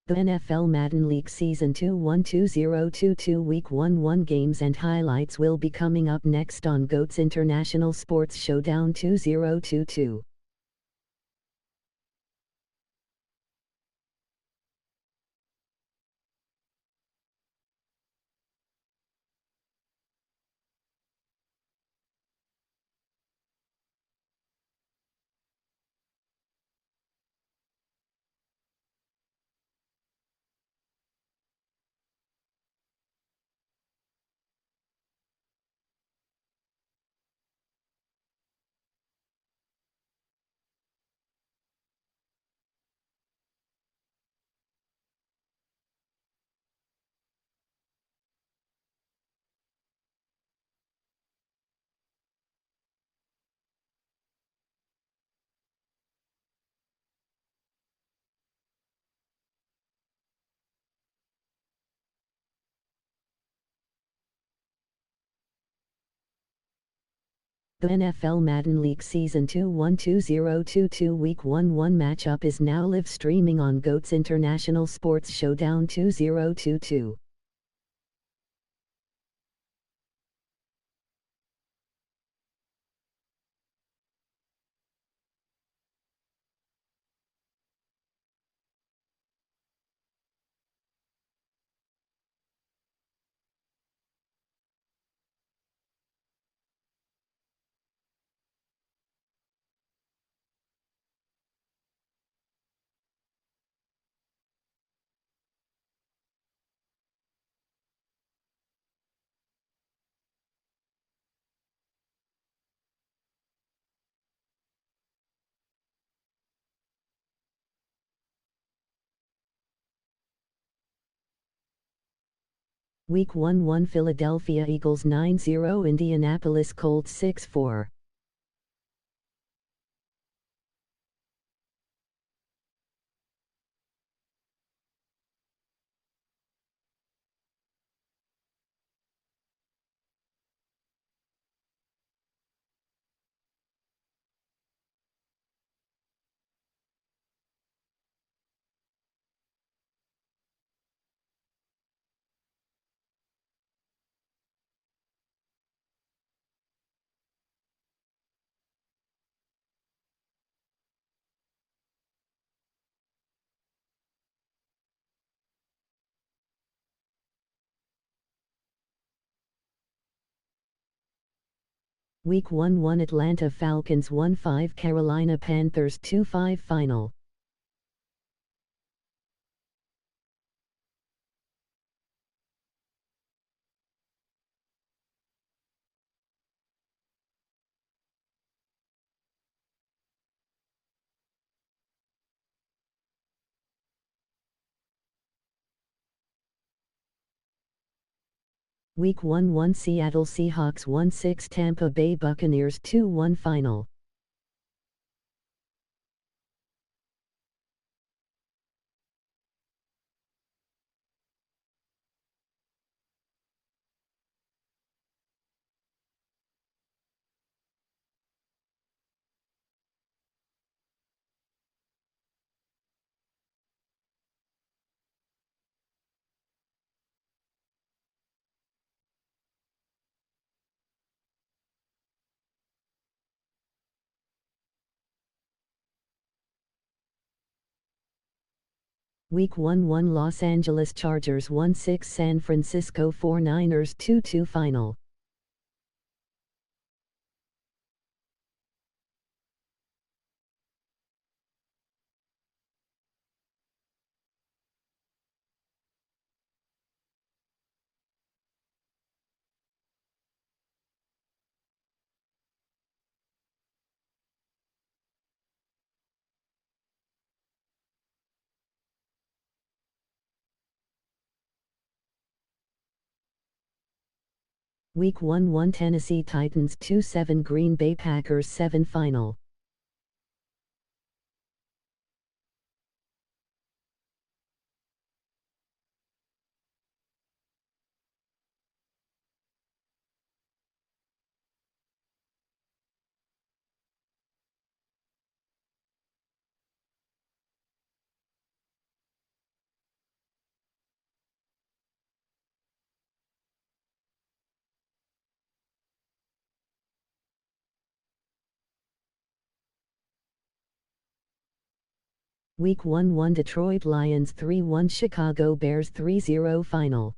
The NFL Madden League Season 2-1-2022 Week 1 games and highlights will be coming up next on GOAT's International Sports Showdown 2022. The NFL Madden League Season 2-1-2022 Week 1 matchup is now live streaming on GOAT's International Sports Showdown 2022. Week 1 Philadelphia Eagles 9-0 Indianapolis Colts 6-4. Week 1 Atlanta Falcons 1-5 Carolina Panthers 2-5 Final. Week 1 Seattle Seahawks 1-6 Tampa Bay Buccaneers 2-1 Final. Week 1 Los Angeles Chargers 1-6 San Francisco 49ers 2-2 Final. Week 1 Tennessee Titans 2-7 Green Bay Packers 7 Final. Week 1 Detroit Lions 3-1 Chicago Bears 3-0 final.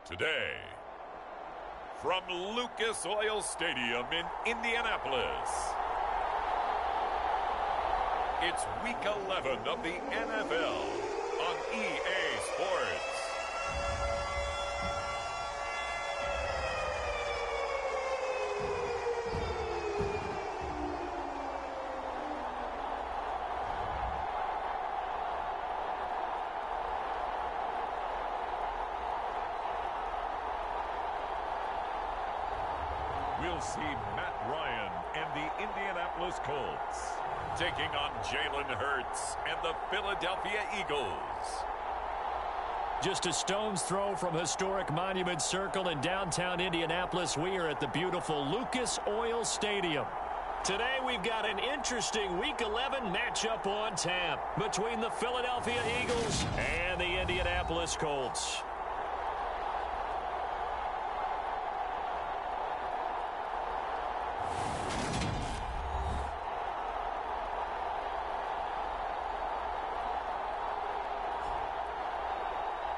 Today, from Lucas Oil Stadium in Indianapolis, it's Week 11 of the NFL on EA Sports. We'll see Matt Ryan and the Indianapolis Colts taking on Jalen Hurts and the Philadelphia Eagles. Just a stone's throw from historic Monument Circle in downtown Indianapolis. We are at the beautiful Lucas Oil Stadium. Today we've got an interesting Week 11 matchup on tap between the Philadelphia Eagles and the Indianapolis Colts.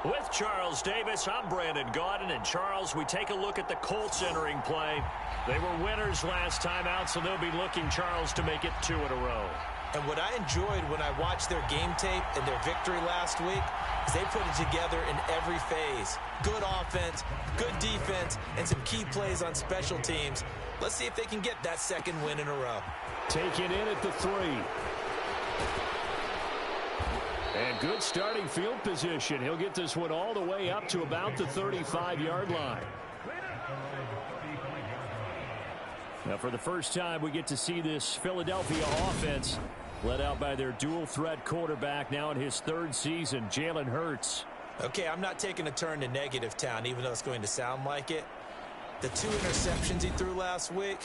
With Charles Davis, I'm Brandon Gaudin. And Charles, we take a look at the Colts entering play. They were winners last time out, so they'll be looking, Charles, to make it 2 in a row. And what I enjoyed when I watched their game tape and their victory last week is they put it together in every phase. Good offense, good defense, and some key plays on special teams. Let's see if they can get that second win in a row. Take it in at the 3. And good starting field position. He'll get this one all the way up to about the 35-yard line. Now, for the first time, we get to see this Philadelphia offense led out by their dual-threat quarterback now in his third season, Jalen Hurts. Okay, I'm not taking a turn to negative town, even though it's going to sound like it. The 2 interceptions he threw last week,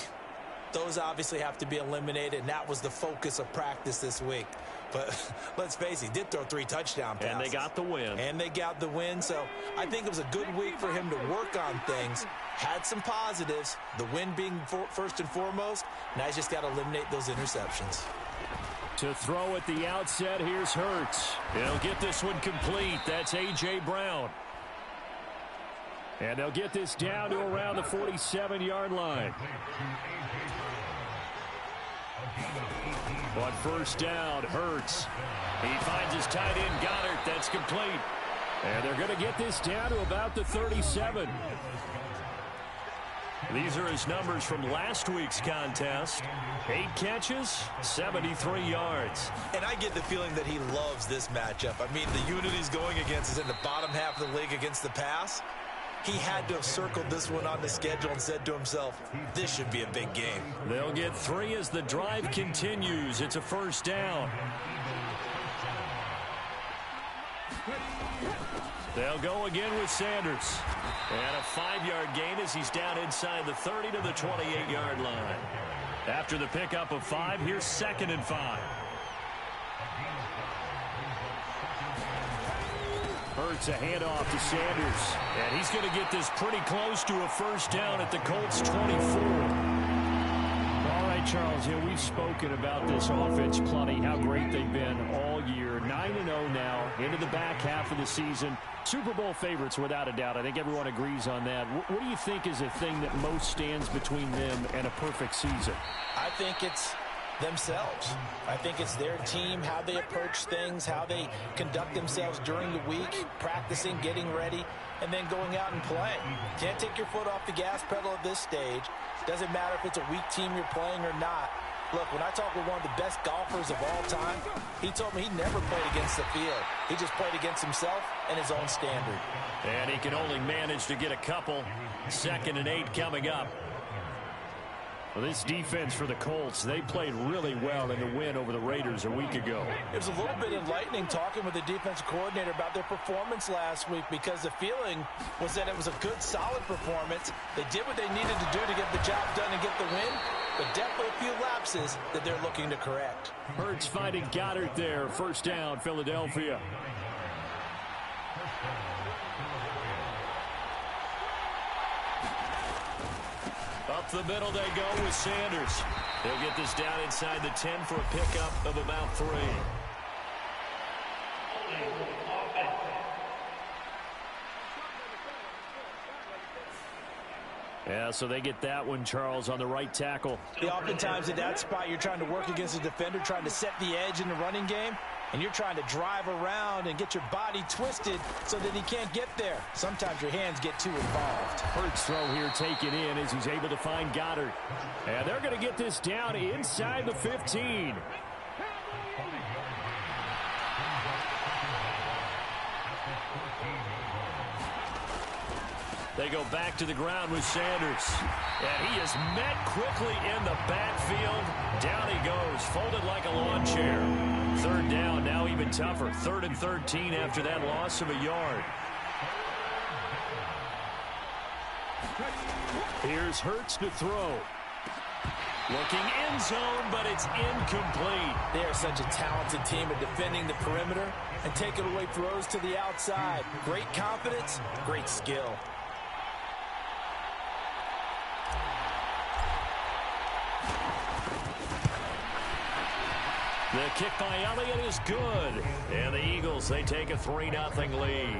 those obviously have to be eliminated, and that was the focus of practice this week. But let's face it, he did throw 3 touchdown passes. And they got the win. And they got the win, so I think it was a good week for him to work on things. Had some positives, the win being first and foremost. Now he's just got to eliminate those interceptions. To throw at the outset, here's Hurts. He'll get this one complete. That's A.J. Brown. And they'll get this down to around the 47-yard line. On first down, Hurts. He finds his tight end, Goddard. That's complete. And they're going to get this down to about the 37. These are his numbers from last week's contest. 8 catches, 73 yards. And I get the feeling that he loves this matchup. I mean, the unit he's going against is in the bottom half of the league against the pass. He had to have circled this one on the schedule and said to himself, this should be a big game. They'll get 3 as the drive continues. It's a first down. They'll go again with Sanders. And a 5-yard gain as he's down inside the 30 to the 28-yard line. After the pickup of 5, here's 2nd and 5. Hurts a handoff to Sanders. And he's going to get this pretty close to a first down at the Colts 24. All right, Charles, we've spoken about this offense plenty, how great they've been all year. 9-0 now, into the back half of the season. Super Bowl favorites, without a doubt. I think everyone agrees on that. What do you think is the thing that most stands between them and a perfect season? I think it's themselves. I think it's their team, how they approach things, how they conduct themselves during the week, practicing, getting ready, and then going out and playing. Can't take your foot off the gas pedal at this stage. Doesn't matter if it's a weak team you're playing or not. Look, when I talk with one of the best golfers of all time, he told me he never played against the field. He just played against himself and his own standard. And he can only manage to get a couple. 2nd and 8 coming up. Well, this defense for the Colts, they played really well in the win over the Raiders a week ago. It was a little bit enlightening talking with the defensive coordinator about their performance last week, because the feeling was that it was a good, solid performance. They did what they needed to do to get the job done and get the win, but definitely a few lapses that they're looking to correct. Hurts finding Goddard there. First down, Philadelphia. Up the middle they go with Sanders. They'll get this down inside the 10 for a pickup of about 3. Yeah, so they get that one, Charles, on the right tackle. Oftentimes at that spot, you're trying to work against a defender, trying to set the edge in the running game, and you're trying to drive around and get your body twisted so that he can't get there. Sometimes your hands get too involved. Hurts throw here taken in as he's able to find Goddard. And they're going to get this down inside the 15. They go back to the ground with Sanders. And he is met quickly in the backfield. Down he goes, folded like a lawn chair. 3rd down, now even tougher. 3rd and 13 after that loss of a yard. Here's Hurts to throw. Looking end zone, but it's incomplete. They are such a talented team at defending the perimeter and taking away throws to the outside. Great confidence, great skill. The kick by Elliott is good. And the Eagles, they take a 3-0 lead.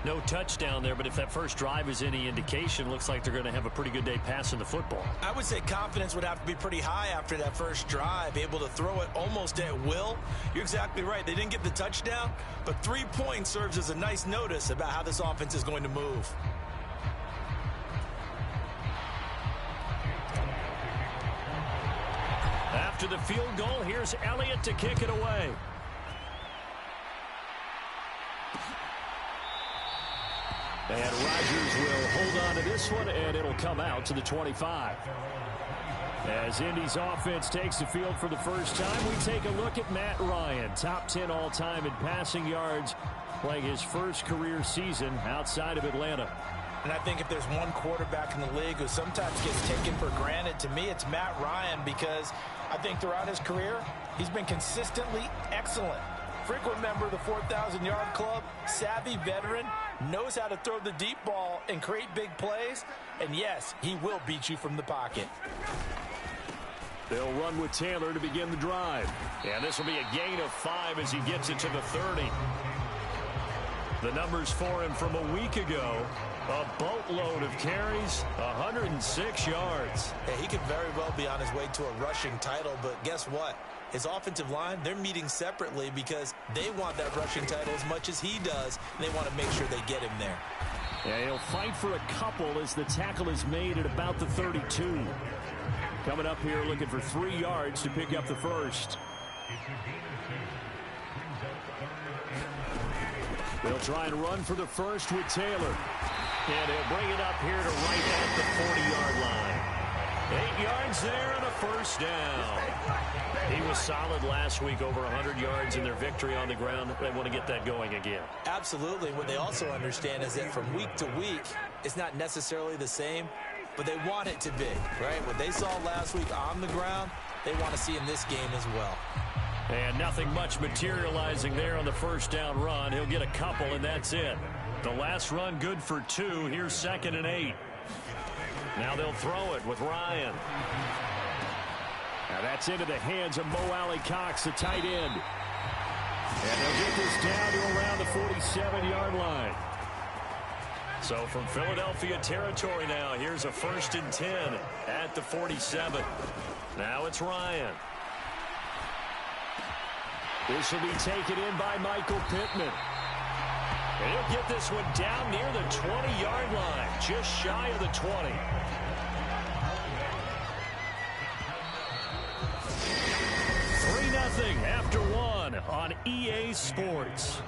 No touchdown there, but if that first drive is any indication, looks like they're going to have a pretty good day passing the football. I would say confidence would have to be pretty high after that first drive, able to throw it almost at will. You're exactly right. They didn't get the touchdown, but 3 points serves as a nice notice about how this offense is going to move. After the field goal, here's Elliott to kick it away. And Rodgers will hold on to this one, and it'll come out to the 25. As Indy's offense takes the field for the first time, we take a look at Matt Ryan, top 10 all-time in passing yards, playing his first career season outside of Atlanta. And I think if there's one quarterback in the league who sometimes gets taken for granted, to me it's Matt Ryan, because I think throughout his career, he's been consistently excellent. Frequent member of the 4,000-yard club, savvy veteran, knows how to throw the deep ball and create big plays. And yes, he will beat you from the pocket. They'll run with Taylor to begin the drive. And this will be a gain of 5 as he gets it to the 30. The numbers for him from a week ago, a boatload of carries, 106 yards. Yeah, he could very well be on his way to a rushing title, but guess what? His offensive line, they're meeting separately because they want that rushing title as much as he does, and they want to make sure they get him there. Yeah, he'll fight for a couple as the tackle is made at about the 32. Coming up here looking for 3 yards to pick up the first. They'll try and run for the first with Taylor. And he'll bring it up here to right at the 40-yard line. 8 yards there and a first down. He was solid last week, over 100 yards in their victory on the ground. They want to get that going again. Absolutely. What they also understand is that from week to week, it's not necessarily the same, but they want it to be, right? What they saw last week on the ground, they want to see in this game as well. And nothing much materializing there on the first down run. He'll get a couple, and that's it. The last run good for 2. Here's 2nd and 8. Now they'll throw it with Ryan. Now that's into the hands of Mo Alley-Cox, the tight end. And they'll get this down to around the 47-yard line. So from Philadelphia territory now, here's a 1st and 10 at the 47. Now it's Ryan. This will be taken in by Michael Pittman. And he'll get this one down near the 20-yard line, just shy of the 20. Nothing after 1 on EA Sports.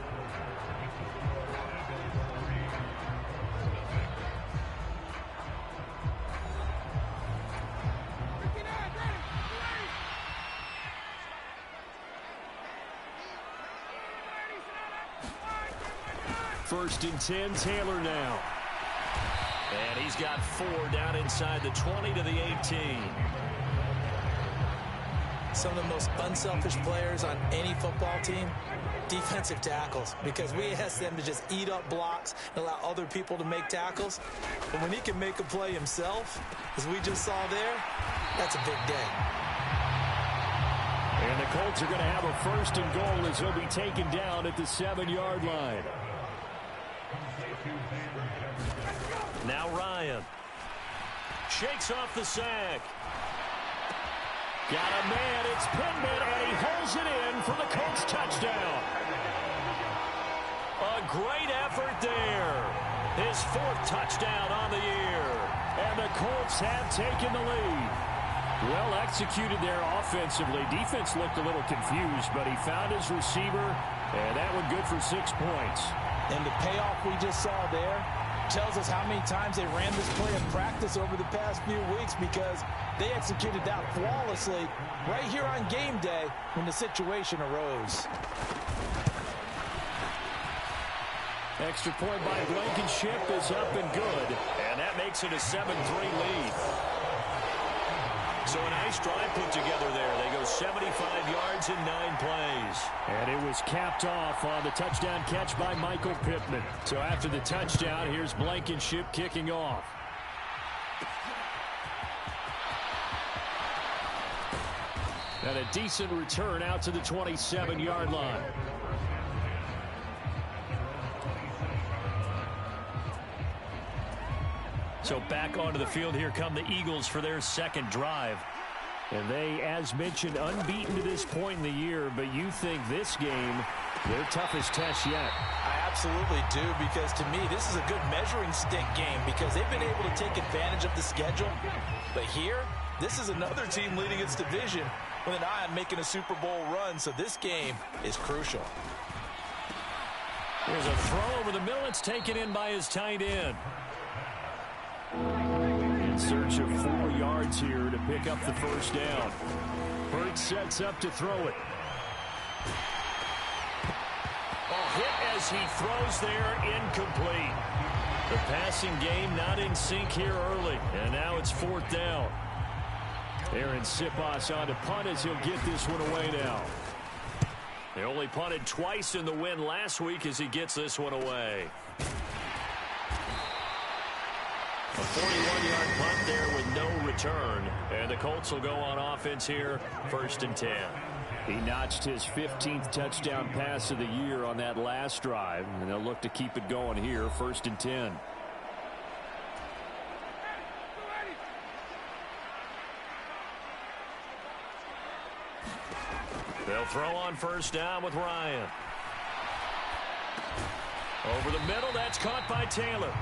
First and 10, Taylor now. And he's got 4 down inside the 20 to the 18. Some of the most unselfish players on any football team, defensive tackles, because we ask them to just eat up blocks and allow other people to make tackles. But when he can make a play himself, as we just saw there, that's a big day. And the Colts are going to have a 1st and goal as he'll be taken down at the 7-yard line. Now Ryan shakes off the sack. Got a man, it's Pittman, and he holds it in for the Colts touchdown. A great effort there. His 4th touchdown on the year. And the Colts have taken the lead. Well executed there offensively. Defense looked a little confused, but he found his receiver, and that one good for 6 points. And the payoff we just saw there tells us how many times they ran this play in practice over the past few weeks, because they executed that flawlessly right here on game day when the situation arose. Extra point by Blankenship is up and good, and that makes it a 7-3 lead. So a nice drive put together there. They go 75 yards in 9 plays. And it was capped off on the touchdown catch by Michael Pittman. So after the touchdown, here's Blankenship kicking off. And a decent return out to the 27-yard line. So back onto the field, here come the Eagles for their 2nd drive. And they, as mentioned, unbeaten to this point in the year, but you think this game, their toughest test yet. I absolutely do, because to me, this is a good measuring stick game, because they've been able to take advantage of the schedule. But here, this is another team leading its division with an eye on making a Super Bowl run, so this game is crucial. There's a throw over the middle. It's taken in by his tight end. In search of 4 yards here to pick up the first down. Hurts sets up to throw it. Hit as he throws there, incomplete. The passing game not in sync here early, and now it's 4th down. Aaron Siposs on to punt as he'll get this one away now. They only punted twice in the win last week as he gets this one away. A 41-yard punt there with no return, and the Colts will go on offense here, 1st and 10. He notched his 15th touchdown pass of the year on that last drive, and they'll look to keep it going here, 1st and 10. They'll throw on 1st down with Ryan. Over the middle, that's caught by Taylor.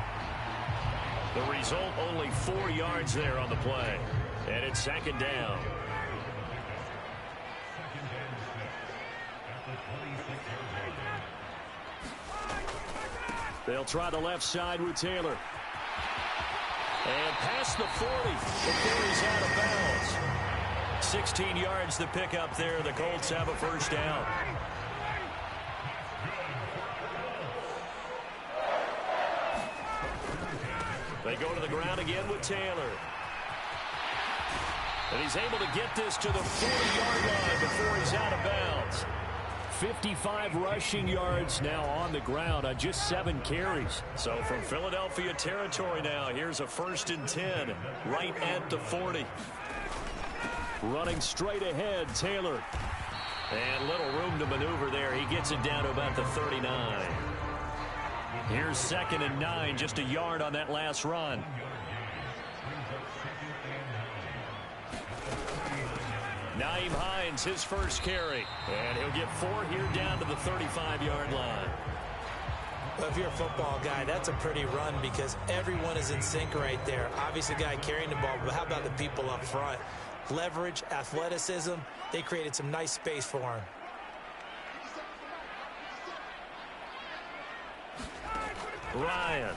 The result, only 4 yards there on the play, and it's 2nd down. They'll try the left side with Taylor. And past the 40 before he's out of bounds. 16 yards to pick up there. The Colts have a 1st down. They go to the ground again with Taylor. And he's able to get this to the 40-yard line before he's out of bounds. 55 rushing yards now on the ground on just 7 carries. So from Philadelphia territory now, here's a 1st and 10 right at the 40. Running straight ahead, Taylor. And little room to maneuver there. He gets it down to about the 39. Here's 2nd and 9, just a yard on that last run. Nyheim Hines, his first carry. And he'll get 4 here down to the 35-yard line. Well, if you're a football guy, that's a pretty run because everyone is in sync right there. Obviously, the guy carrying the ball, but how about the people up front? Leverage, athleticism, they created some nice space for him. Ryan.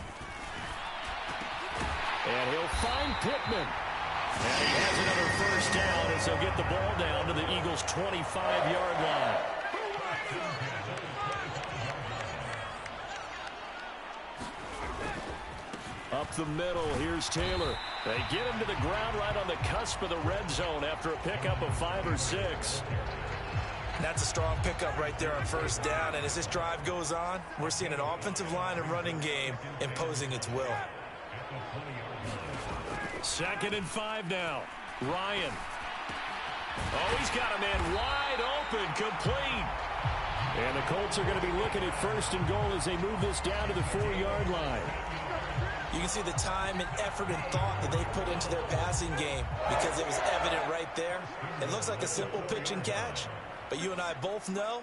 And he'll find Pittman. And he has another 1st down as they'll get the ball down to the Eagles' 25-yard line. Up the middle, here's Taylor. They get him to the ground right on the cusp of the red zone after a pickup of 5 or 6. That's a strong pickup right there on 1st down. And as this drive goes on, we're seeing an offensive line and running game imposing its will. 2nd and 5 now. Ryan. Oh, he's got a man wide open, complete. And the Colts are going to be looking at 1st and goal as they move this down to the 4-yard line. You can see the time and effort and thought that they put into their passing game because it was evident right there. It looks like a simple pitch and catch, but you and I both know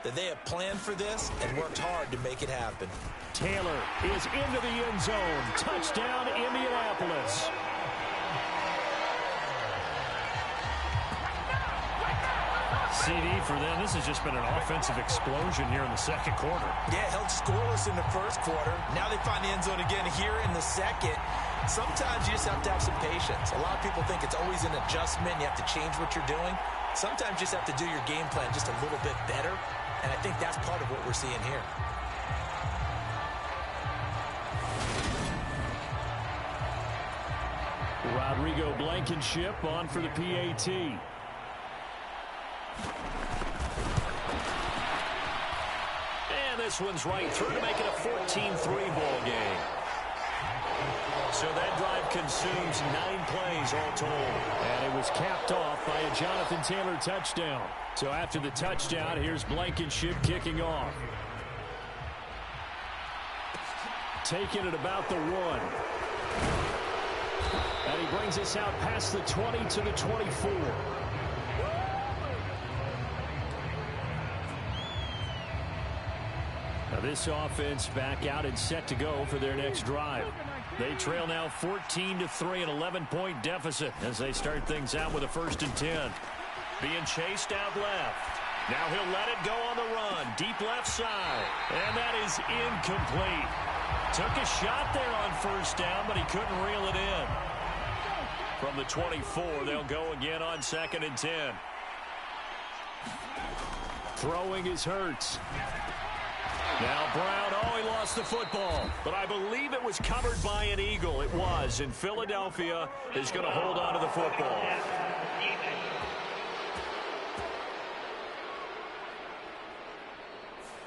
that they have planned for this and worked hard to make it happen. Taylor is into the end zone. Touchdown, Indianapolis. CD for them. This has just been an offensive explosion here in the 2nd quarter. Yeah, held scoreless in the 1st quarter. Now they find the end zone again here in the 2nd. Sometimes you just have to have some patience. A lot of people think it's always an adjustment. You have to change what you're doing. Sometimes you just have to do your game plan just a little bit better. And I think that's part of what we're seeing here. Rodrigo Blankenship on for the PAT. And this one's right through to make it a 14-3 ball game. So that drive consumes 9 plays all told. And it was capped off by a Jonathan Taylor touchdown. So after the touchdown, here's Blankenship kicking off. Taking it about the 1. And he brings us out past the 20 to the 24. Now this offense back out and set to go for their next drive. They trail now 14-3, an 11-point deficit as they start things out with a 1st and 10. Being chased out left. Now he'll let it go on the run. Deep left side. And that is incomplete. Took a shot there on first down, but he couldn't reel it in. From the 24, they'll go again on 2nd and 10. Throwing is Hurts. Now Brown, he lost the football. But I believe it was covered by an Eagle. It was. And Philadelphia is going to hold on to the football.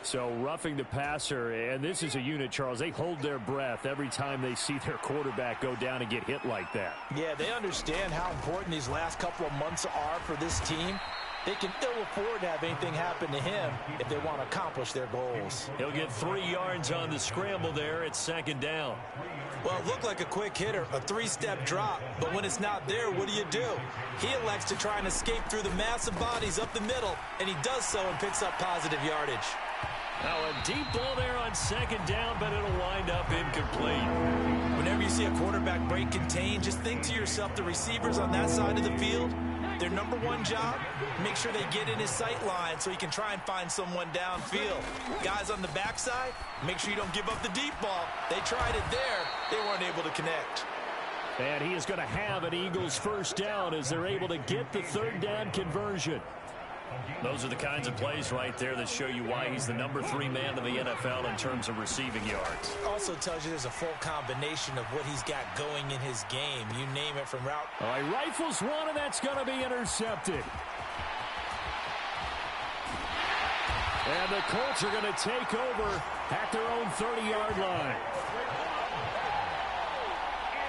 So roughing the passer, and this is a unit, Charles. They hold their breath every time they see their quarterback go down and get hit like that. Yeah, they understand how important these last couple of months are for this team. They can ill afford to have anything happen to him if they want to accomplish their goals. He'll get 3 yards on the scramble there at 2nd down. Well, it looked like a quick hitter, a 3-step drop, but when it's not there, what do? He elects to try and escape through the massive bodies up the middle, and he does so and picks up positive yardage. Now a deep ball there on 2nd down, but it'll wind up incomplete. Whenever you see a quarterback break contain, just think to yourself, the receivers on that side of the field, their number one job, make sure they get in his sight line so he can try and find someone downfield. Guys on the backside, make sure you don't give up the deep ball. They tried it there. They weren't able to connect. And he is going to have an Eagles first down as they're able to get the 3rd down conversion. Those are the kinds of plays right there that show you why he's the number 3 man in the NFL in terms of receiving yards. Also tells you there's a full combination of what he's got going in his game. You name it from route. All right, rifles one, and that's going to be intercepted. And the Colts are going to take over at their own 30-yard line.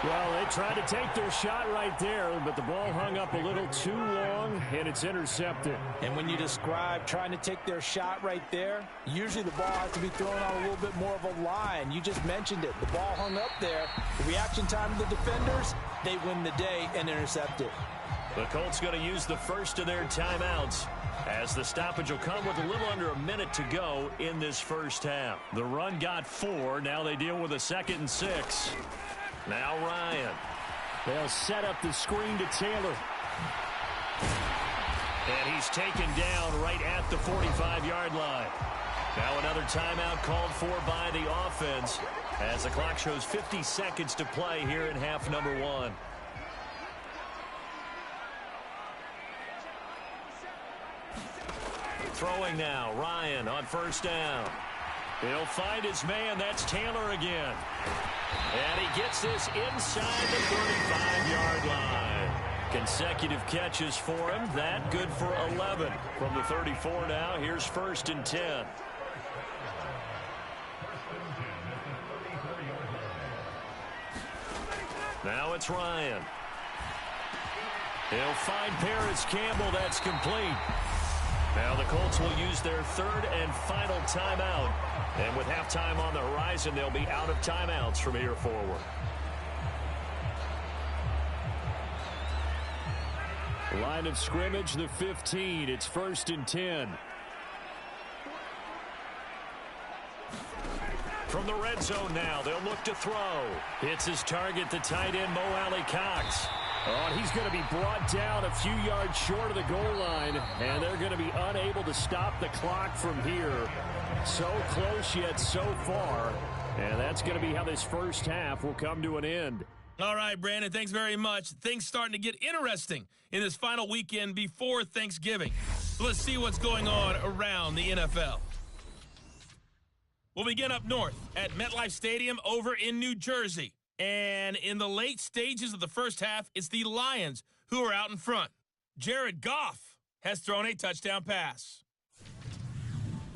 Well, they tried to take their shot right there, but the ball hung up a little too long, and it's intercepted. And when you describe trying to take their shot right there, usually the ball has to be thrown on a little bit more of a line. You just mentioned it. The ball hung up there. The reaction time of the defenders, they win the day and intercept it. The Colts going to use the first of their timeouts, as the stoppage will come with a little under a minute to go in this first half. The run got 4. Now they deal with a 2nd and 6. Now Ryan. They'll set up the screen to Taylor. And he's taken down right at the 45-yard line. Now another timeout called for by the offense as the clock shows 50 seconds to play here in half number 1. Throwing now, Ryan on first down. He'll find his man. That's Taylor again. And he gets this inside the 35-yard line. Consecutive catches for him. That good for 11. From the 34 now, here's 1st and 10. Now it's Ryan. He'll find Paris Campbell. That's complete. Now the Colts will use their 3rd and final timeout. And with halftime on the horizon, they'll be out of timeouts from here forward. Line of scrimmage, the 15. It's 1st and 10. From the red zone now, they'll look to throw. Hits his target, the tight end, Mo Alley-Cox. Oh, and he's going to be brought down a few yards short of the goal line, and they're going to be unable to stop the clock from here. So close yet so far, and that's going to be how this first half will come to an end. All right, Brandon, thanks very much. Things starting to get interesting in this final weekend before Thanksgiving. So let's see what's going on around the NFL. We'll begin up north at MetLife Stadium over in New Jersey. And in the late stages of the first half, it's the Lions who are out in front. Jared Goff has thrown a touchdown pass.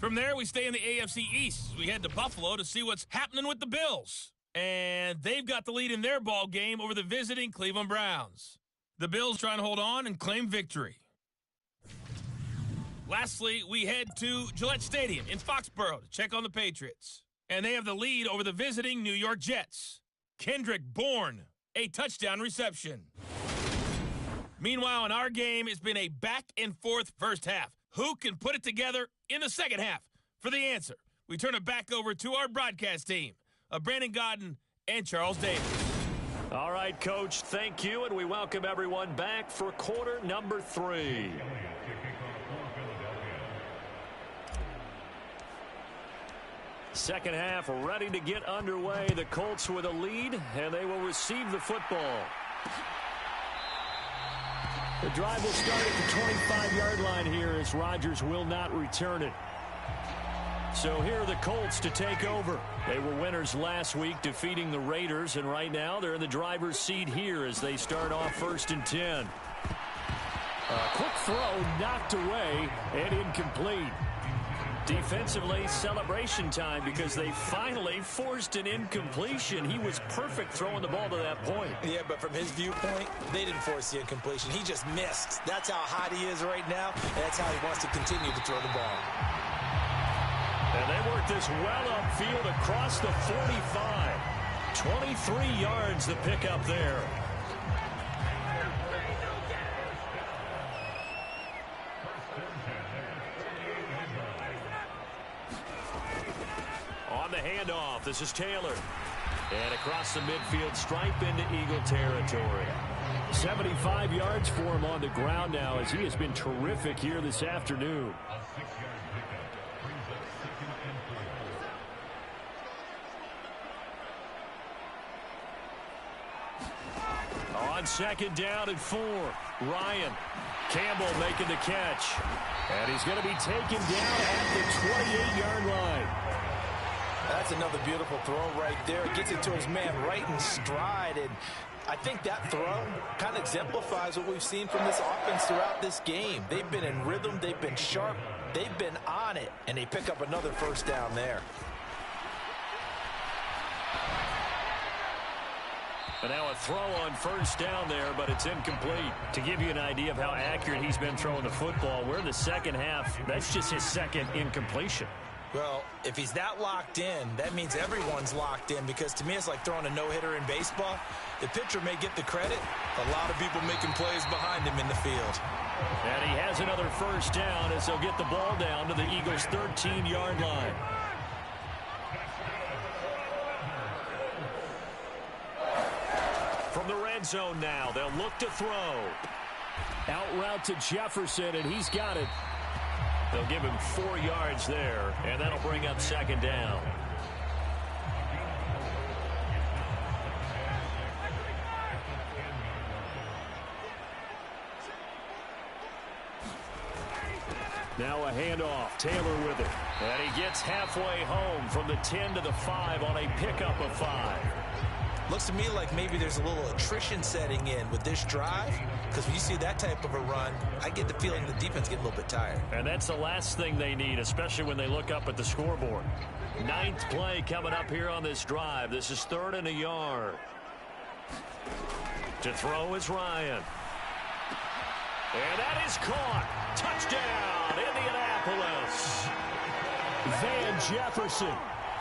From there, we stay in the AFC East. We head to Buffalo to see what's happening with the Bills. And they've got the lead in their ball game over the visiting Cleveland Browns. The Bills trying to hold on and claim victory. Lastly, we head to Gillette Stadium in Foxborough to check on the Patriots. And they have the lead over the visiting New York Jets. Kendrick Bourne, a touchdown reception. Meanwhile, in our game, it's been a back-and-forth first half. Who can put it together in the second half? For the answer, we turn it back over to our broadcast team of Brandon Godden and Charles Davis. All right, Coach, thank you, and we welcome everyone back for quarter number 3. Second half ready to get underway. The Colts with a lead, and they will receive the football. The drive will start at the 25-yard line here as Rodgers will not return it. So here are the Colts to take over. They were winners last week, defeating the Raiders, and right now they're in the driver's seat here as they start off 1st and 10. A quick throw knocked away and incomplete. Defensively, celebration time because they finally forced an incompletion. He was perfect throwing the ball to that point. Yeah, but from his viewpoint, they didn't force the incompletion. He just missed. That's how hot he is right now, and that's how he wants to continue to throw the ball. And they work this well upfield across the 45. 23 yards the pickup there. On the handoff, this is Taylor. And across the midfield stripe into Eagle territory. 75 yards for him on the ground now as he has been terrific here this afternoon. On 2nd down and 4, Ryan. Campbell making the catch. And he's going to be taken down at the 28-yard line. That's another beautiful throw right there. It gets it to his man right in stride. And I think that throw kind of exemplifies what we've seen from this offense throughout this game. They've been in rhythm. They've been sharp. They've been on it. And they pick up another first down there. And now a throw on 1st down there, but it's incomplete. To give you an idea of how accurate he's been throwing the football, we're in the second half. That's just his second incompletion. Well, if he's that locked in, that means everyone's locked in, because to me it's like throwing a no-hitter in baseball. The pitcher may get the credit. A lot of people making plays behind him in the field. And he has another first down as they'll get the ball down to the Eagles' 13-yard line. From the red zone now, they'll look to throw. Out route to Jefferson, and he's got it. They'll give him 4 yards there, and that'll bring up 2nd down. Now a handoff, Taylor with it. And he gets halfway home from the 10 to the 5 on a pickup of 5. Looks to me like maybe there's a little attrition setting in with this drive, because when you see that type of a run, I get the feeling the defense getting a little bit tired. And that's the last thing they need, especially when they look up at the scoreboard. 9th play coming up here on this drive. This is 3rd and a yard. To throw is Ryan. And that is caught. Touchdown, Indianapolis. Van Jefferson.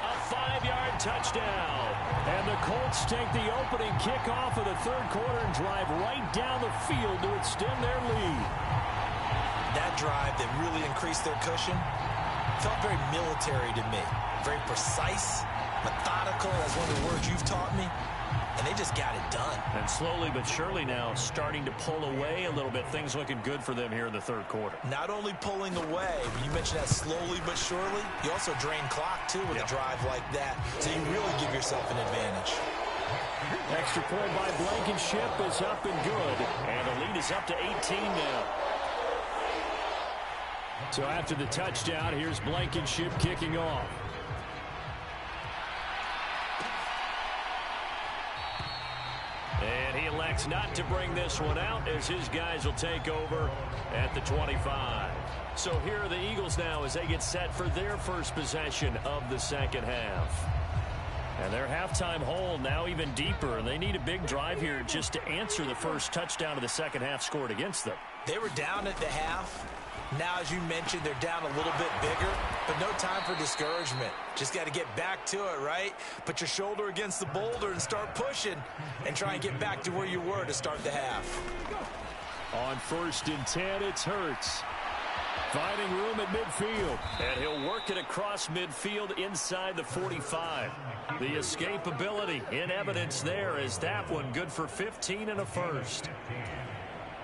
A 5-yard touchdown. And the Colts take the opening kickoff of the 3rd quarter and drive right down the field to extend their lead. That drive that really increased their cushion felt very military to me. Very precise, methodical. That's one of the words you've taught me. And they just got it done. And slowly but surely now starting to pull away a little bit. Things looking good for them here in the 3rd quarter. Not only pulling away, but you mentioned that slowly but surely. You also drain clock, too, with a drive like that. So you really give yourself an advantage. Extra point by Blankenship is up and good. And the lead is up to 18 now. So after the touchdown, here's Blankenship kicking off. And he elects not to bring this one out as his guys will take over at the 25. So here are the Eagles now as they get set for their first possession of the second half. And their halftime hole now even deeper. And they need a big drive here just to answer the first touchdown of the second half scored against them. They were down at the half. Now, as you mentioned, they're down a little bit bigger, but no time for discouragement. Just got to get back to it, right? Put your shoulder against the boulder and start pushing and try and get back to where you were to start the half. On 1st and 10, it's Hurts. Finding room at midfield. And he'll work it across midfield inside the 45. The escapability in evidence there as that one good for 15 and a first.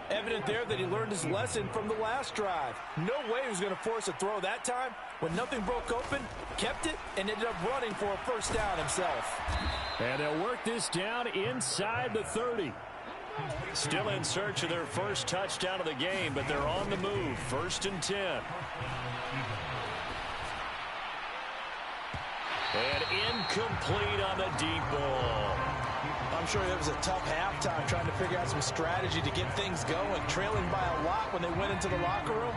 Evident there that he learned his lesson from the last drive. No way he was going to force a throw that time. When nothing broke open, kept it, and ended up running for a first down himself. And they'll work this down inside the 30. Still in search of their first touchdown of the game, but they're on the move. 1st and 10. And incomplete on the deep ball. I'm sure it was a tough halftime trying to figure out some strategy to get things going, trailing by a lot when they went into the locker room.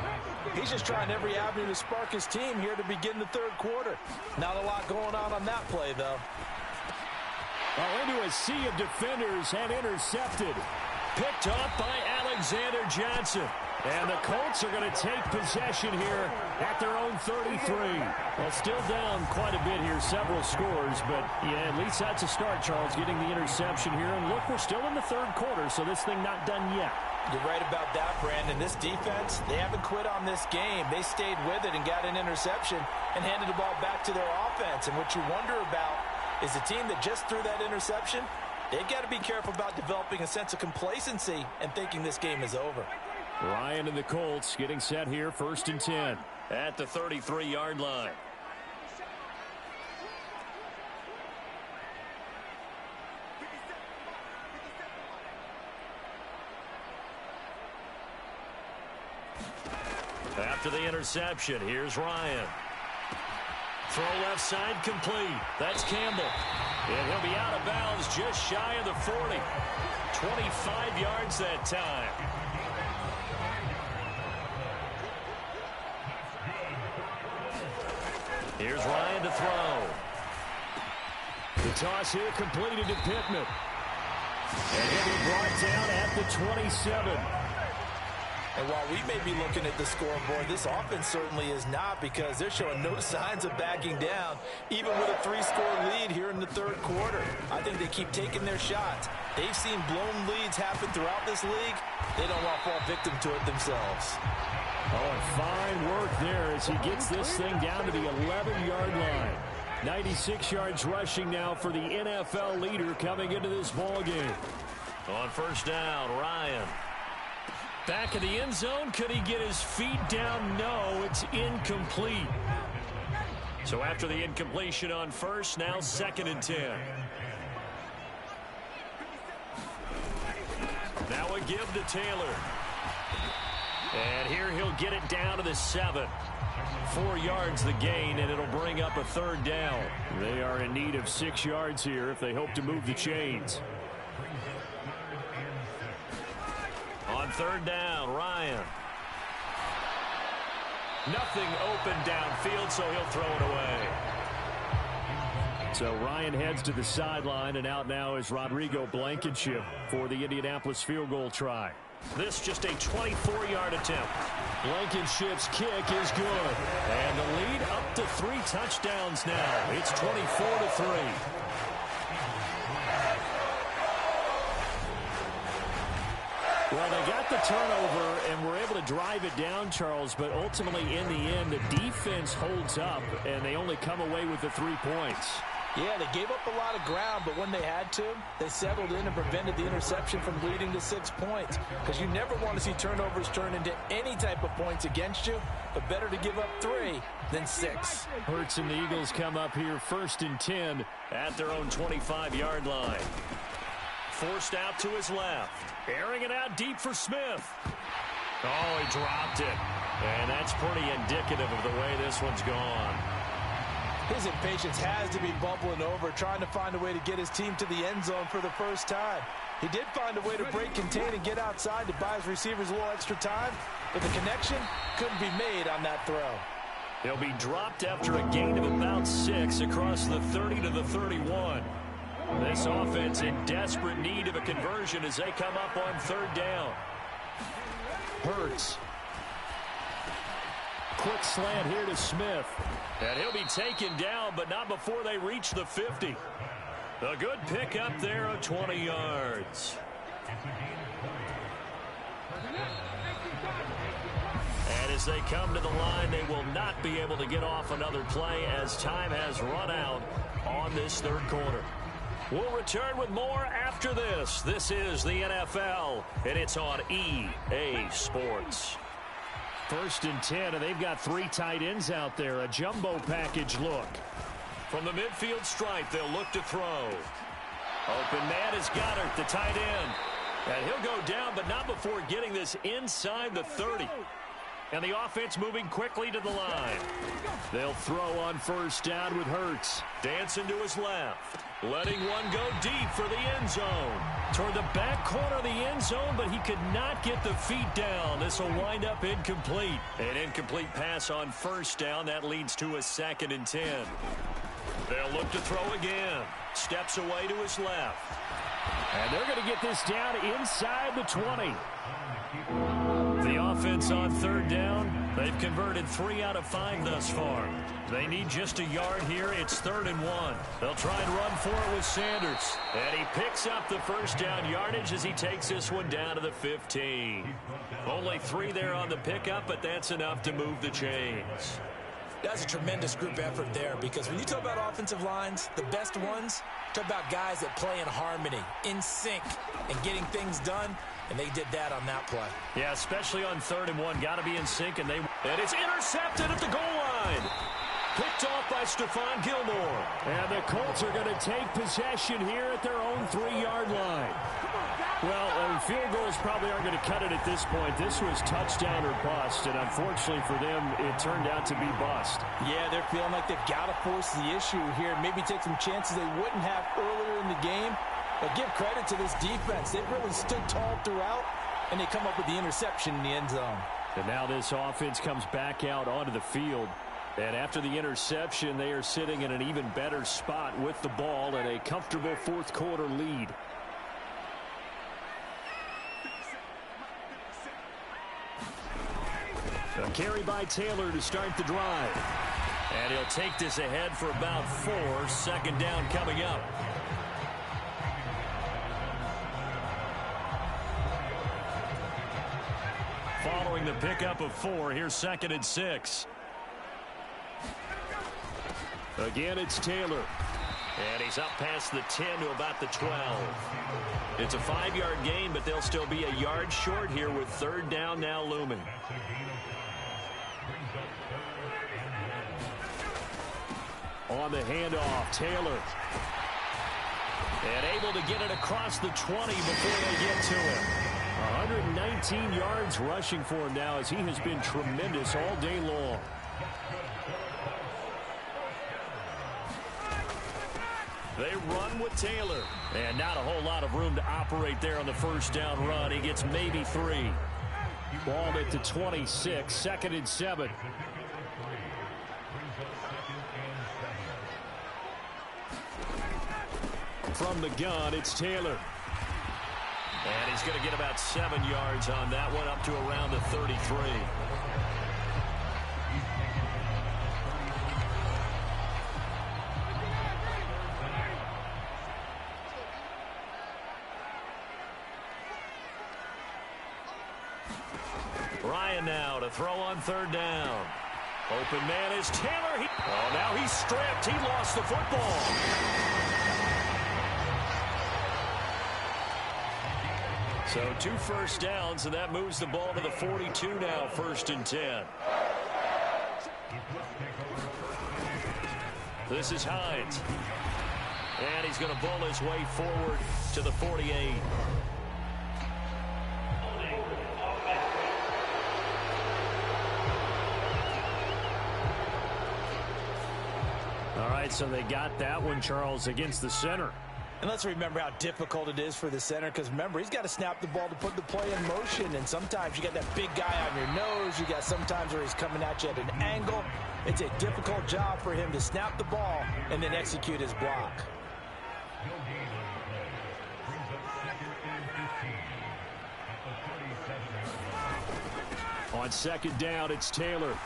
He's just trying every avenue to spark his team here to begin the third quarter. Not a lot going on that play, though. Into a sea of defenders and intercepted. Picked off by Alexander Johnson. And the Colts are going to take possession here at their own 33. Well, still down quite a bit here, several scores. But, yeah, at least that's a start, Charles, getting the interception here. And look, we're still in the third quarter, so this thing not done yet. You're right about that, Brandon. This defense, they haven't quit on this game. They stayed with it and got an interception and handed the ball back to their offense. And what you wonder about is the team that just threw that interception, they've got to be careful about developing a sense of complacency and thinking this game is over. Ryan and the Colts getting set here, 1st and 10 at the 33-yard line. After the interception, here's Ryan. Throw left side complete. That's Campbell. And he'll be out of bounds just shy of the 40. 25 yards that time. Here's Ryan to throw. The toss here completed to Pittman. And he'll be brought down at the 27. And while we may be looking at the scoreboard, this offense certainly is not, because they're showing no signs of backing down, even with a 3-score lead here in the third quarter. I think they keep taking their shots. They've seen blown leads happen throughout this league. They don't want to fall victim to it themselves. Oh, and fine work there as he gets this thing down to the 11-yard line. 96 yards rushing now for the NFL leader coming into this ballgame. On 1st down, Ryan. Back in the end zone. Could he get his feet down? No, it's incomplete. So after the incompletion on 1st, now 2nd and 10. Now a give to Taylor. And here he'll get it down to the 7. 4 yards the gain, and it'll bring up a 3rd down. They are in need of 6 yards here if they hope to move the chains. On 3rd down, Ryan. Nothing open downfield, so he'll throw it away. So Ryan heads to the sideline, and out now is Rodrigo Blankenship for the Indianapolis field goal try. This just a 24-yard attempt. Blankenship's kick is good. And the lead up to 3 touchdowns now. It's 24-3. Well, they got the turnover and were able to drive it down, Charles, but ultimately in the end, the defense holds up, and they only come away with the 3 points. Yeah, they gave up a lot of ground, but when they had to, they settled in and prevented the interception from leading to 6 points. Because you never want to see turnovers turn into any type of points against you, but better to give up 3 than 6. Hurts and the Eagles come up here 1st and 10 at their own 25-yard line. Forced out to his left. Airing it out deep for Smith. Oh, he dropped it. And that's pretty indicative of the way this one's gone. His impatience has to be bubbling over, trying to find a way to get his team to the end zone for the first time. He did find a way to break contain and get outside to buy his receivers a little extra time, but the connection couldn't be made on that throw. He'll be dropped after a gain of about 6 across the 30 to the 31. This offense in desperate need of a conversion as they come up on 3rd down. Hurts. Quick slant here to Smith. And he'll be taken down, but not before they reach the 50. A good pick up there of 20 yards. And as they come to the line, they will not be able to get off another play as time has run out on this third quarter. We'll return with more after this. This is the NFL, and it's on EA Sports. 1st and 10, and they've got 3 tight ends out there. A jumbo package look. From the midfield stripe, they'll look to throw. Open man is Goddard, the tight end. And he'll go down, but not before getting this inside the 30. And the offense moving quickly to the line. They'll throw on 1st down with Hurts. Dancing to his left. Letting one go deep for the end zone. Toward the back corner of the end zone, but he could not get the feet down. This will wind up incomplete. An incomplete pass on 1st down. That leads to a 2nd and 10. They'll look to throw again. Steps away to his left. And they're going to get this down inside the 20. The offense on 3rd down, they've converted 3 out of 5 thus far. They need just a yard here. It's 3rd and 1. They'll try and run for it with Sanders. And he picks up the 1st down yardage as he takes this one down to the 15. Only 3 there on the pickup, but that's enough to move the chains. That's a tremendous group effort there, because when you talk about offensive lines, the best ones, talk about guys that play in harmony, in sync, and getting things done, and they did that on that play. Yeah, especially on 3rd and 1. Got to be in sync, and it's intercepted at the goal line. Picked off by Stephon Gilmore. And the Colts are going to take possession here at their own 3-yard line. Well, field goals probably aren't going to cut it at this point. This was touchdown or bust, and unfortunately for them, it turned out to be bust. Yeah, they're feeling like they've got to force the issue here. Maybe take some chances they wouldn't have earlier in the game. But give credit to this defense. They've really stood tall throughout, and they come up with the interception in the end zone. And now this offense comes back out onto the field. And after the interception, they are sitting in an even better spot with the ball and a comfortable 4th quarter lead. A carry by Taylor to start the drive. And he'll take this ahead for about 4. 2nd down coming up. Following the pickup of 4, here's 2nd and 6. Again, it's Taylor. And he's up past the 10 to about the 12. It's a 5-yard gain, but they'll still be a yard short here with 3rd down now looming. On the handoff, Taylor. And able to get it across the 20 before they get to him. 119 yards rushing for him now as he has been tremendous all day long. They run with Taylor. And not a whole lot of room to operate there on the 1st down run. He gets maybe 3. Ball at the 26, 2nd and 7. From the gun, it's Taylor. And he's going to get about 7 yards on that one, up to around the 33. Ryan now to throw on 3rd down. Open man is Taylor. Now he's stripped. He lost the football. So 2 1st downs, and that moves the ball to the 42 now, 1st and 10. This is Hines. And he's going to bull his way forward to the 48. All right, so they got that one, Charles, against the center. And let's remember how difficult it is for the center, because remember, he's got to snap the ball to put the play in motion, and sometimes you got that big guy on your nose. You got sometimes where he's coming at you at an angle. It's a difficult job for him to snap the ball and then execute his block. On 2nd down, it's Taylor.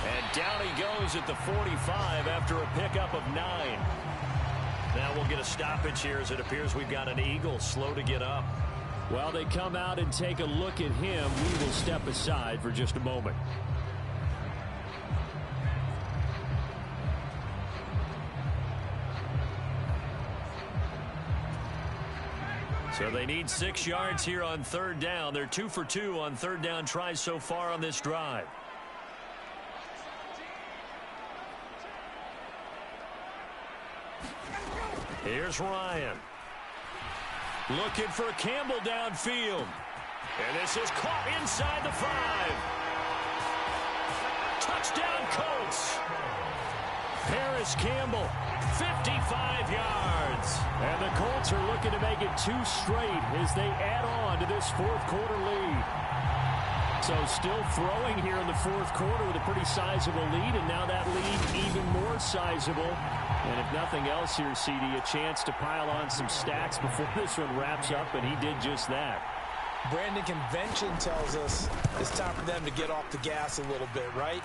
And down he goes at the 45 after a pickup of 9. Now we'll get a stoppage here as it appears we've got an Eagle slow to get up. While they come out and take a look at him, we will step aside for just a moment. So they need 6 yards here on third down. They're 2 for 2 on third down tries so far on this drive. Here's Ryan. Looking for Campbell downfield. And this is caught inside the 5. Touchdown Colts. Paris Campbell, 55 yards. And the Colts are looking to make it 2 straight as they add on to this fourth quarter lead. So still throwing here in the fourth quarter with a pretty sizable lead, and now that lead even more sizable. And if nothing else here, CD, a chance to pile on some stacks before this one wraps up, and he did just that. Brandon, convention tells us it's time for them to get off the gas a little bit, right?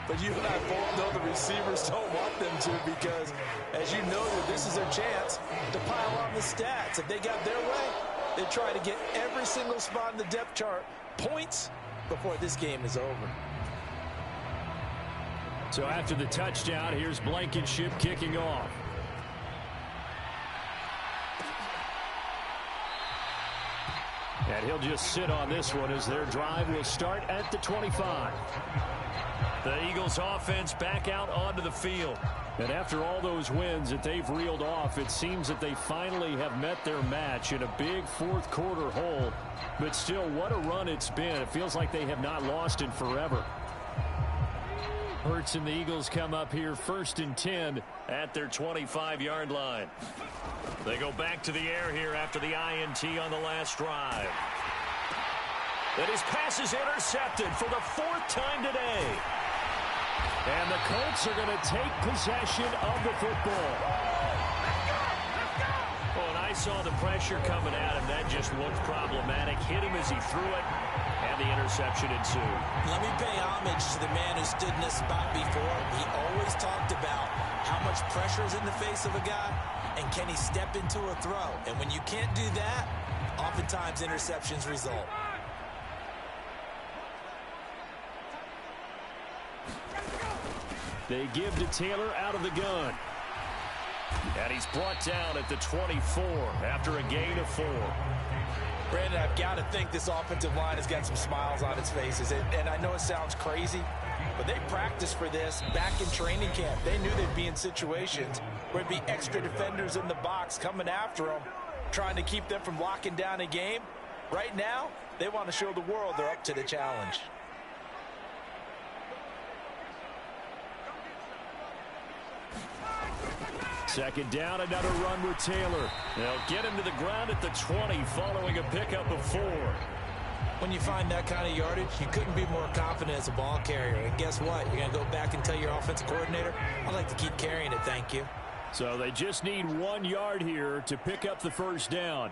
But you and I both know the receivers don't want them to, because, as you noted, this is their chance to pile on the stats. If they got their way, they try to get every single spot in the depth chart points before this game is over. So after the touchdown, here's Blankenship kicking off. And he'll just sit on this one as their drive will start at the 25. The Eagles offense back out onto the field. And after all those wins that they've reeled off, it seems that they finally have met their match in a big fourth quarter hole. But still, what a run it's been. It feels like they have not lost in forever. Hurts and the Eagles come up here 1st and 10 at their 25-yard line. They go back to the air here after the INT on the last drive. But his pass is intercepted for the 4th time today. And the Colts are going to take possession of the football. Oh, and I saw the pressure coming at him. That just looked problematic. Hit him as he threw it, and the interception ensued. Let me pay homage to the man who stood in this spot before. He always talked about how much pressure is in the face of a guy, and can he step into a throw. And when you can't do that, oftentimes interceptions result. They give to Taylor out of the gun. And he's brought down at the 24 after a gain of 4. Brandon, I've got to think this offensive line has got some smiles on its faces. And I know it sounds crazy, but they practiced for this back in training camp. They knew they'd be in situations where there'd be extra defenders in the box coming after them, trying to keep them from locking down a game. Right now, they want to show the world they're up to the challenge. Second down, another run with Taylor. They'll get him to the ground at the 20 following a pickup of 4. When you find that kind of yardage, you couldn't be more confident as a ball carrier. And guess what? You're going to go back and tell your offensive coordinator, I'd like to keep carrying it, thank you. So they just need 1 yard here to pick up the first down.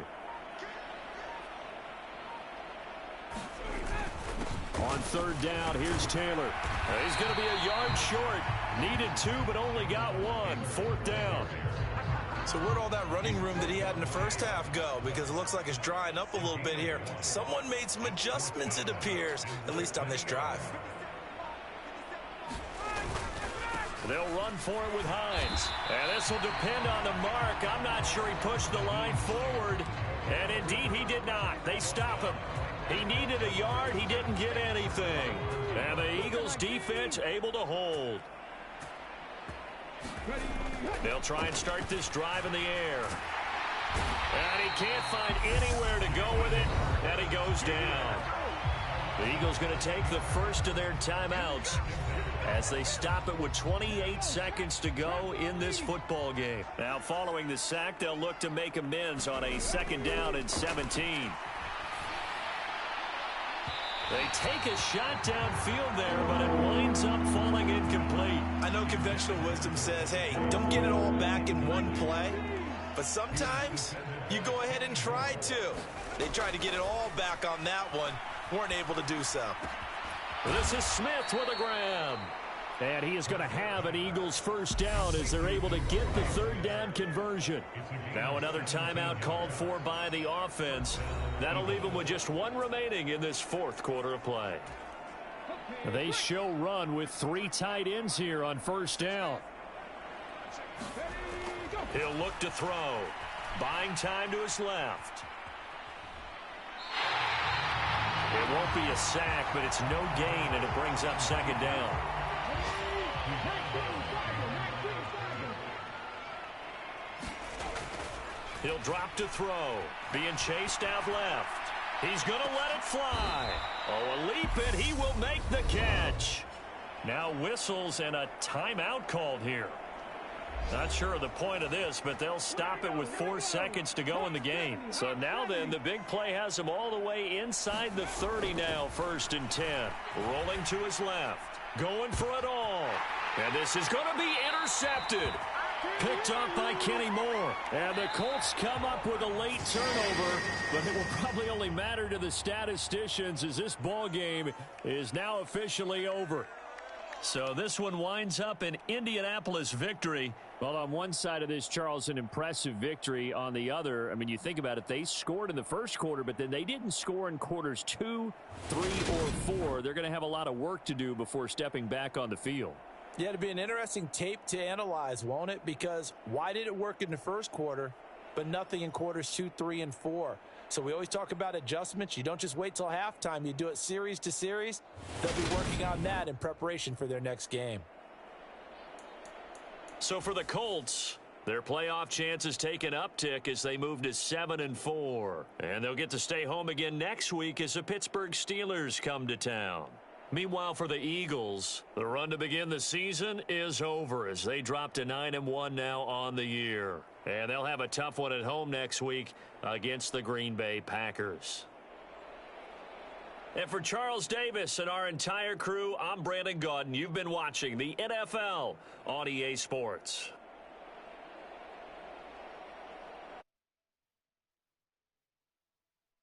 On third down, here's Taylor. He's going to be a yard short. Needed 2, but only got 1. 4th down. So where'd all that running room that he had in the first half go? Because it looks like it's drying up a little bit here. Someone made some adjustments, it appears, at least on this drive. They'll run for it with Hines. And this will depend on the mark. I'm not sure he pushed the line forward. And indeed, he did not. They stop him. He needed a yard. He didn't get anything. And the Eagles defense able to hold. They'll try and start this drive in the air. And he can't find anywhere to go with it. And he goes down. The Eagles going to take the first of their timeouts as they stop it with 28 seconds to go in this football game. Now, following the sack, they'll look to make amends on a 2nd down and 17. They take a shot downfield there, but it winds up falling incomplete. I know conventional wisdom says, hey, don't get it all back in one play. But sometimes you go ahead and try to. They tried to get it all back on that one. Weren't able to do so. This is Smith with a grab. And he is going to have an Eagles first down as they're able to get the third down conversion. Now another timeout called for by the offense. That'll leave them with just one remaining in this fourth quarter of play. They show run with 3 tight ends here on first down. He'll look to throw. Buying time to his left. It won't be a sack, but it's no gain, and it brings up second down. He'll drop to throw. Being chased out left. He's going to let it fly. Oh, a leap, and he will make the catch. Now whistles and a timeout called here. Not sure of the point of this, but they'll stop it with 4 seconds to go in the game. So now then, the big play has him all the way inside the 30 now, 1st and 10. Rolling to his left. Going for it all. And this is going to be intercepted. Picked up by Kenny Moore. And the Colts come up with a late turnover, but it will probably only matter to the statisticians as this ball game is now officially over. So this one winds up an Indianapolis victory. Well, on one side of this, Charles, an impressive victory. On the other, I mean, you think about it, they scored in the first quarter, but then they didn't score in quarters 2, 3, or 4. They're going to have a lot of work to do before stepping back on the field. Yeah, it'll be an interesting tape to analyze, won't it? Because why did it work in the first quarter, but nothing in quarters 2, 3, and 4? So we always talk about adjustments. You don't just wait till halftime. You do it series to series. They'll be working on that in preparation for their next game. So for the Colts, their playoff chances take an uptick as they move to 7-4. And they'll get to stay home again next week as the Pittsburgh Steelers come to town. Meanwhile, for the Eagles, the run to begin the season is over as they drop to 9-1 now on the year. And they'll have a tough one at home next week against the Green Bay Packers. And for Charles Davis and our entire crew, I'm Brandon Gaudin. You've been watching the NFL on EA Sports.